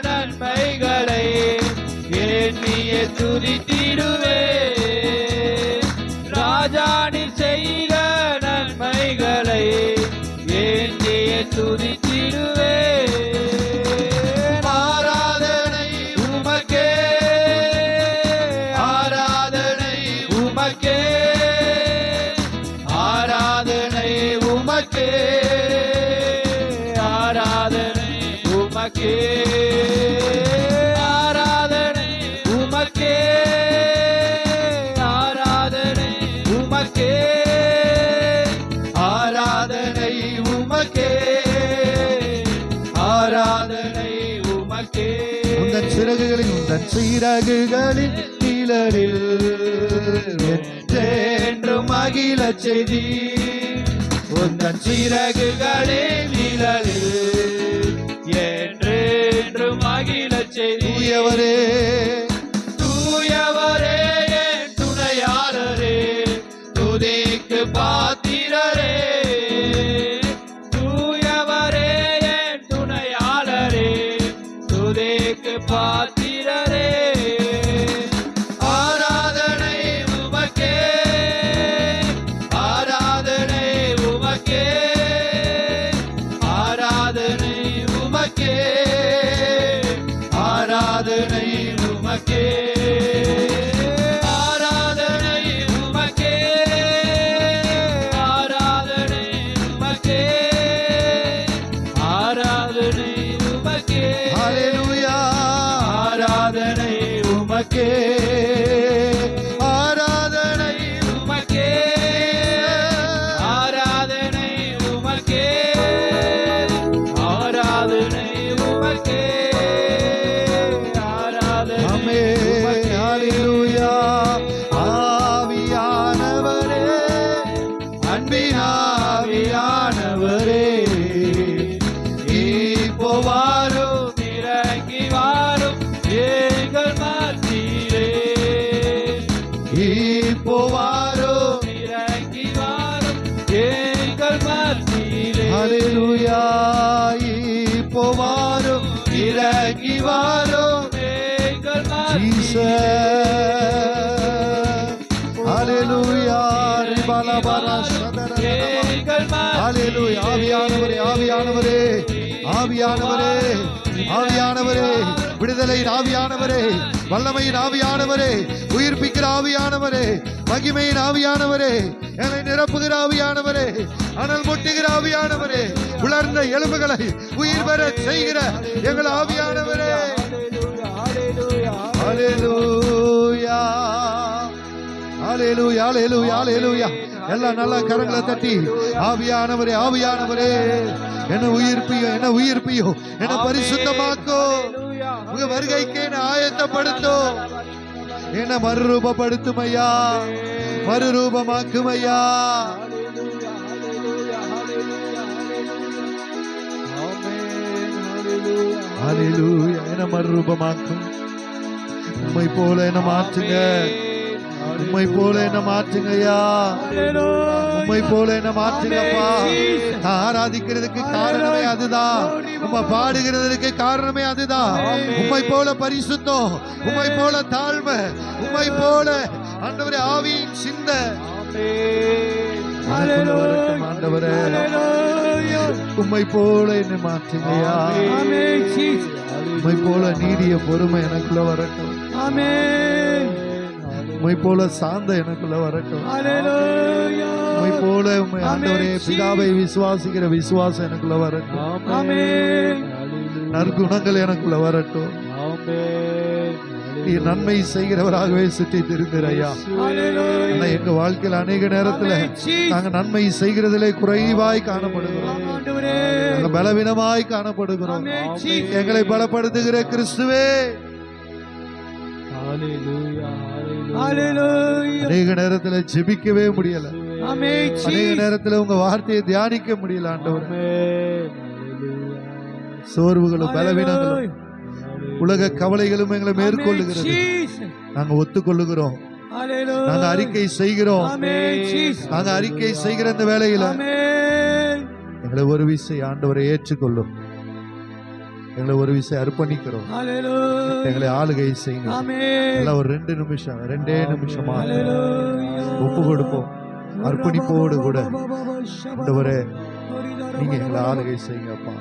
நன்மைகளை எண்ணியே துதித்திடுவே. ராஜாணி செய்த நன்மைகளை எண்ணியே துதித்திடுவே. ஆராதனை உமக்கே, ஆராதனை உமக்கே, ஆராதனை உமக்கே, ஆராதனை உமக்கே, ஆராதனை உமக்கே, ஆராதனை உமக்கே, ஆராதனை உமக்கே, ஆராதனை உமக்கே. உந்தன் சிறகுகளில் உந்தன் சிறகுகளில் நிழலில் என்றென்றும் மகிழச் செய்தி. உந்தன் சிறகுகளில் நிழலில் என்றென்றும் மகிழச் செய்தி. தூயவரே தூயவரே என் துணையாளரே, துதிக்கு பாத்திரரே. தூயவரே என் துணையாளரே, துதிக்கு பாத்திரரே. ஆராதனை உமக்கே, ஆராதனை உமக்கே, ஆராதனை உமக்கே, ஆராதனை உமக்கே, ஆராதனை உமக்கே, ஆராதனை உமக்கே, ஆராதனை உமக்கே. ஹல்லேலூயா ஆராதனை உமக்கே, ஆராதனை உமக்கே, ஆராதனை உமக்கே, ஆராதனை உமக்கே, ஆராதனை ஆமே உமக்கே. ஹல்லேலூயா ஆவியானவரே அன்பின் ஆவியானவரே, இப்போ வாரும், இறங்கி வாரும் எங்கள் மத்தியிலே. இப்போ வாரும், இறங்கி வாரும் எங்கள் மத்தியிலே. ஹல்லேலூயா இப்போ வாரும் இறங்கி வாரும் எங்கள் மத்தியிலே. ஹல்லேலூயா ரிபலபர சதர எங்கள் ஹல்லேலூயா ஆவியானவரே ஆவியானவரே ஆவியானவரே ஆவியானவரே விடுதலையின் ஆவியானவரே வல்லமையின் ஆவியானவரே உயிர்ப்பிக்கிற ஆவியானவரே மகிமையின் ஆவியானவரே என்னை நிரப்புகிற ஆவியானவரே அனல் முட்டுகிற ஆவியானவரே உலர்ந்த எலும்புகளை உயிர் பெற செய்கிற எங்கள் ஆவியானவரே. ஹல்லேலூயா ஹல்லேலூயா ஹல்லேலூயா ஹல்லேலூயா. எல்லாம் நல்ல கரங்களை தட்டி ஆவியானவரே ஆவியானவரே என்ன உயிர்ப்பியோ என்ன உயிர்ப்பியோ என்ன பரிசுத்தமாக்கோ உங்க வருகைக்கு என்ன ஆயத்தப்படுத்தோ என்ன மறுரூபப்படுத்தும் ஐயா மறுரூபமாக்கும் ஐயா. ஹல்லேலூயா என்ன மறுரூபமாக்கும். உம்மை போல என்ன மாற்றுங்க உம்மை போல என்ன மாற்றுங்க ஐயா உம்மை போல என்ன மாற்றுங்கப்பா. ஆராதிக்கிறதுக்கு காரணமே அதுதான், உம்மை பாடுகிறதுக்கு காரணமே அதுதான். உம்மை போல பரிசுத்தம், உம்மை போல தாழ்மை, உம்மை போல ஆண்டவரே ஆவியின் சிந்த ஆண்டவரே உம்மை போல என்னை மாற்றுங்க ஐயா. உம்மை போல நீடிய பொறுமை எனக்குள்ள வரட்டும். உம்மை போல சாந்த எனக்குள்ள வரட்டும். உம்மை போல உம்மை ஆண்டவரே பிதாவை விசுவாசிக்கிற விசுவாசம் எனக்குள்ள வரட்டும். நற்குணங்கள் எனக்குள்ள வரட்டும். நீ நன்மை செய்கிறவராகவே சுற்றி திருந்திர ஐயா. எங்க வாழ்க்கையில் அநேக நேரத்துல நாங்க நன்மை செய்கிறதிலே குறைவாய் காணப்படுகிறோம், நாங்க பலவீனமாய் காணப்படுகிறோம். எங்களை பலப்படுத்துகிற கிறிஸ்துவே அநேக நேரத்துல ஜெபிக்கவே முடியல, அநேக நேரத்துல உங்க வார்த்தையை தியானிக்க முடியல ஆண்டவரே. சோர்வுகளும் பலவீனங்களும் உலக கவலைகளும் எங்களை Amen, மேற்கொள்ளுகிறது. Jesus. நாங்க ஒத்துக்கொள்ளுகிறோம், Hallelujah. நாங்க அறிக்கை செய்கிறோம். Amen, Jesus. நாங்க அறிக்கை செய்கிற இந்த வேளையில Amen. எங்களை ஒரு விசை ஆண்டவரை ஏற்றுக்கொள்ளும், எங்களை ஒரு விசை அர்ப்பணிக்கிறோம். Hallelujah. எங்களை ஆளுகை செய்யுங்க. Amen. எல்லாம் ஒரு 2 நிமிஷம் 2 நிமிஷமா Hallelujah. ஒப்பு கொடுப்போம். அர்ப்பணிப்போடு கூட ஆண்டவரே நீங்க எங்களை ஆளுகை செய்யுங்க அப்பா.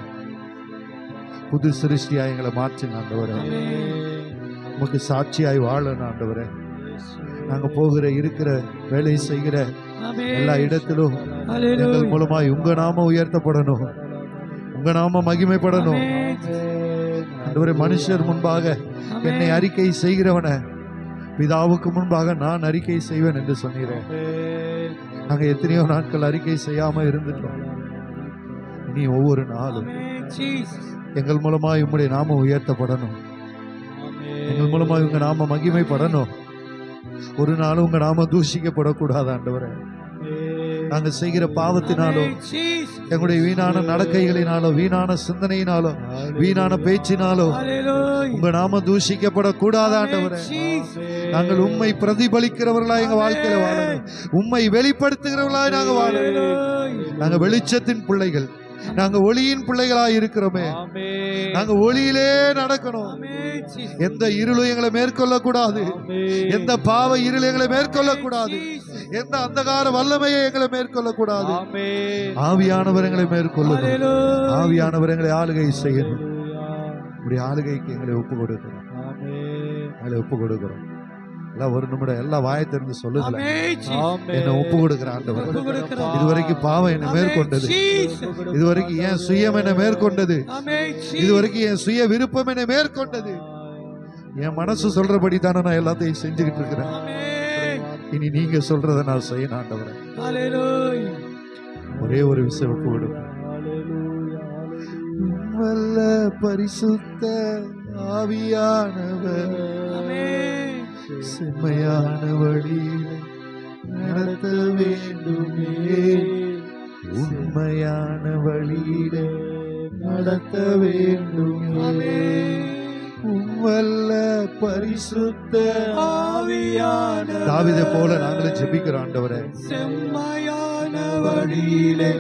புது சிருஷ்டியா எங்களை மாற்றுங்க ஆண்டவரே. உமக்கு சாட்சியாய் வாழணும் ஆண்டவரே. நாங்க போகிற இருக்கிற வேலை செய்கிற எல்லா இடத்திலும் எங்கள் மூலமாய் உங்க நாமம் உயர்த்தப்படணும், உங்க நாமம் மகிமைப்படணும் ஆண்டவரே. மனுஷர் முன்பாக என்னை அறிக்கை செய்கிறவன பிதாவுக்கு முன்பாக நான் அறிக்கை செய்வேன் என்று சொன்னீரேன். நாங்க எத்தனையோ நாட்கள் அறிக்கை செய்யாம இருந்துட்டோம். இனி ஒவ்வொரு நாளும் எங்கள் மூலமாய் உம்முடைய நாமம் உயர்த்தப்படணும், எங்கள் மூலமாய் உங்க நாம மகிமைப்படணும். ஒரு நாளும் உங்க நாம தூஷிக்கப்படக்கூடாது ஆண்டவரே. நாங்க செய்கிற பாவத்தினாலோ, எங்களுடைய வீணான நடக்கைகளினாலோ, வீணான சிந்தனையினாலோ, வீணான பேச்சினாலோ உங்க நாம தூஷிக்கப்படக்கூடாது ஆண்டவரே. நாங்கள் உம்மை பிரதிபலிக்கிறவர்களா எங்க வாழ்க்கையில வாழணும், உம்மை வெளிப்படுத்துகிறவர்களாய் நாங்க வாழணும். நாங்க வெளிச்சத்தின் பிள்ளைகள், நாங்க ஒளியின் பிள்ளைகளாய் இருக்கிறோமே. நாங்க ஒளியிலே நடக்கணும். எந்த இருளும் எங்களை மேற்கொள்ள கூடாது, எந்த பாவ இருள் எங்களை மேற்கொள்ள கூடாது, எந்த அந்தகார வல்லமையை எங்களை மேற்கொள்ள கூடாது. ஆவியானவர் எங்களை மேற்கொள்ளணும், ஆவியானவர் எங்களை ஆளுகை செய்யணும். இப்படி ஆளுகைக்கு எங்களை ஒப்பு கொடுக்கிறோம், எங்களை ஒப்பு கொடுக்கிறோம். எல்லாம் ஒரு நிமிடம் எல்லாம் வாயை திறந்து சொல்லுங்களேன். என்ன ஒப்பு கொடுக்கிற ஆண்டவர். இதுவரைக்கும் பாவம் என்னை மேற்கொண்டது, இதுவரைக்கும் என் சுயம் என்னை மேற்கொண்டது, இதுவரைக்கும் என் சுய விருப்பம் என்னை மேற்கொண்டது. என் மனசு சொல்றபடி தானே நான் எல்லாத்தையும் செஞ்சுக்கிட்டு இருக்கிறேன். இனி நீங்க சொல்றதை நான் செய்யணும் ஆண்டவரே. ஒரே ஒரு விஷயம் ஒப்பு கொடுங்க. வல்ல பரிசுத்த ஆவியானவர் செம்மையான வழியில் நடத்த வேண்டுமே, உண்மையான வழியிலே நடத்த வேண்டுமே. உம்மல்ல பரிசுத்த ஆவியான தாவீதை போல நாங்களும் ஜெபிக்கிறோம் ஆண்டவரே. செம்மையான வழியிலே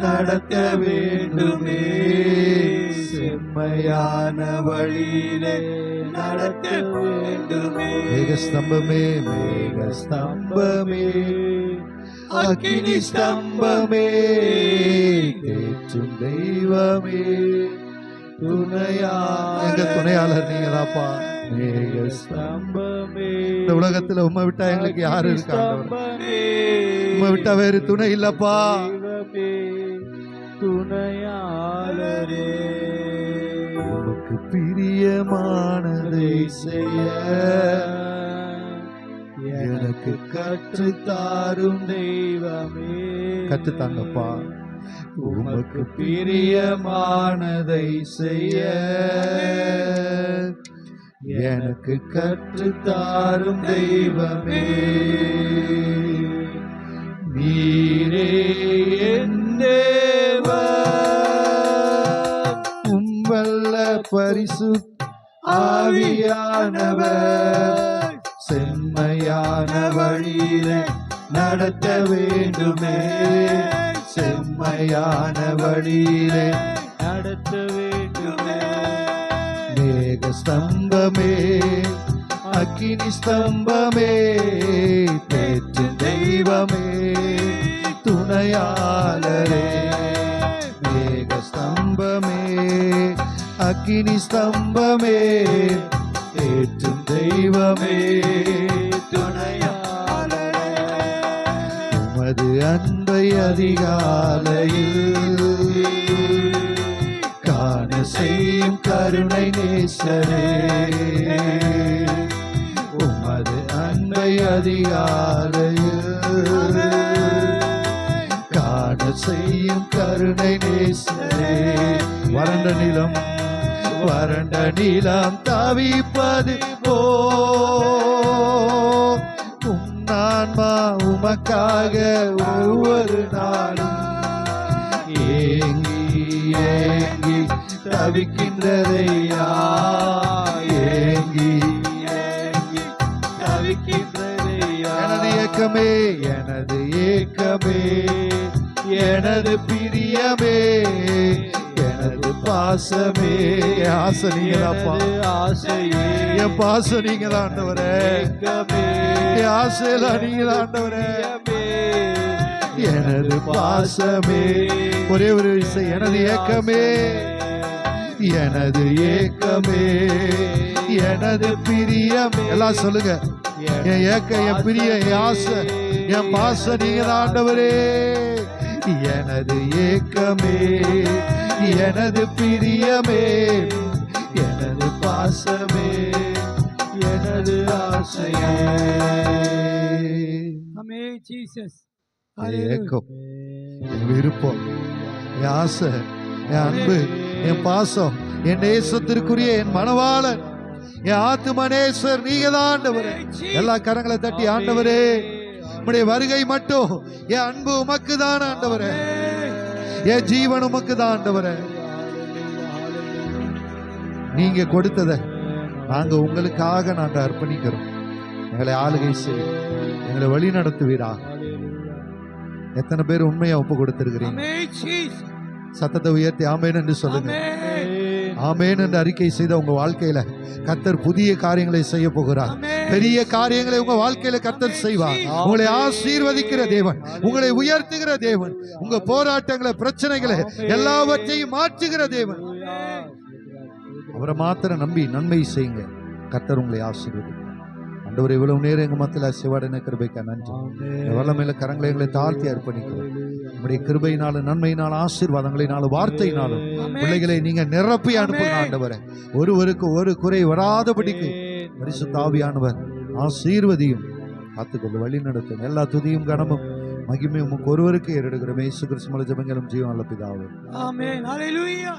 நடத்த வேண்டுமே, செம்மையான வழியிலே நடத்த வேண்டுமே. மேகஸ்தம்பமே, மேகஸ்தம்பமே, அக்கினி ஸ்தம்பமே, தேற்றும் தெய்வமே, துணையா எங்க துணையாளர் நீங்க தான்ப்பா. மேகஸ்தம்பமே, இந்த உலகத்துல உம்மை விட்டா எங்களுக்கு யாரு இருக்காங்க? உம்மை விட்டா வேறு துணை இல்லப்பா. துணையாளரே, உமக்கு பிரியமானதை செய்ய எனக்கு கற்றுத்தாரும் தெய்வமே. கற்றுத்தாங்கப்பா. உமக்கு பிரியமானதை செய்ய எனக்கு கற்றுத்தாரும் தெய்வமே. நீரே என் தேவன், உம்வல்ல பரிசுத்த ஆவியானவர் செம்மையான வழியிலே நடத்த வேண்டுமே, செம்மையான வழியிலே நடத்த வேண்டுமே. மேக ஸ்தம்பமே, அக்கினி ஸ்தம்பமே, தேற்றும் தெய்வமே, துணையாளரே. மேக ஸ்தம்பமே, அக்கினி ஸ்தம்பமே, தேற்றும் தெய்வமே, துணையாளரே. உமது அன்பை அதிகாலையில் காண செய்யும் கருணை நேசரே. உமது அன்பை அதிகாலையில் காண செய்யும் கருணை நேசரே. வறண்ட நிலம், வறண்ட நிலம் தவிப்பது போ உன்னான்மா உமக்காக ஒவ்வொரு நாளும் ஏங்கி ஏங்கி தவிக்கின்றதையா. ஏக்கமே எனது ஏக்கமே எனது பிரியமே எனது பாசமே. என் ஆசை நீங்கதான்ப்பா, ஆசையே என் பாசம் நீங்கதான் ஆண்டவரே, ஏக்கமே என் ஆசையெல்லாம் நீங்கதான் ஆண்டவரே. எனது பாசமே, ஒரே ஒரு விஷயம், எனது ஏக்கமே எனது ஏக்கமே எனது பிரியம். எல்லாம் சொல்லுங்க, என் ஏக்க என் பிரிய என் ஆசை என் பாசம் நீங்கதான் ஆண்டவரே. எனது ஏக்கமே எனது பிரியமே எனது பாசமே எனது ஆசையே. ஆமென் ஜீசஸ். என் ஏக்கம், என் விருப்பம், என் ஆசை, என் அன்பு, என் பாசம், என் நேசத்திற்குரிய என் மனவாளன், என் ஆத்துமனேஸ்வர் நீங்க தான் ஆண்டவரே. எல்லா கரங்களை தட்டி, ஆண்டவரே உம்முடைய வருகை மட்டும் என் அன்பு உமக்கு தான் ஆண்டவரே, என் ஜீவன் உமக்கு தான் ஆண்டவரே. நீங்க கொடுத்ததை நாங்க உங்களுக்காக நாங்க அர்ப்பணிக்கிறோம். எங்களை ஆளுகை செய்ய, எங்களை வழி நடத்துவீரா. எத்தனை பேர் உண்மையா ஒப்பு கொடுத்திருக்கிறீங்க? ஆமென் ஜீசஸ். சத்தத்தை உயர்த்தி ஆமென் என்று சொல்லுங்க. ஆமென். ஆமென் என்று அறிக்கை செய்த உங்க வாழ்க்கையில கர்த்தர் புதிய காரியங்களை செய்ய போகிறார். பெரிய காரியங்களை உங்க வாழ்க்கையில கர்த்தர் செய்வார். உங்களை ஆசீர்வதிக்கிற தேவன், உங்களை உயர்த்துகிற தேவன், உங்க போராட்டங்களை பிரச்சனைகளை எல்லாவற்றையும் மாற்றுகிற தேவன். அவரை மாத்திரம் நம்பி நன்மை செய்யுங்க, கர்த்தர் உங்களை ஆசீர்வதிப்பார். ஆண்டவரே, இவ்வளவு நேரம் எங்க மத்தியில் சிவாடன கிருபைக்கா நன்றி. வல்லமையில கரங்களை எங்களை தாழ்த்தி அர்ப்பணிக்கிறோம். உங்களுடைய கிருபையினாலும் நன்மையினாலும் ஆசீர்வாதங்களினாலும் வார்த்தையினாலும் பிள்ளைகளை நீங்க நிரப்பி அனுப்புங்க ஆண்டவரே. ஒருவருக்கு ஒரு குறை வராதபடிக்கு பரிசுத்த ஆவியானவர் ஆசீர்வதியும் காத்துக்கொண்டு வழி நடத்தும். எல்லா துதியும் கனமும் மகிமையும் உமக்கு ஒருவருக்கு ஏறெடுக்கிறோம். இயேசு கிறிஸ்து மூலம் ஜெபங்களும் ஜீவன் நல்ல பிதாவே. ஆமென். ஹalleluya.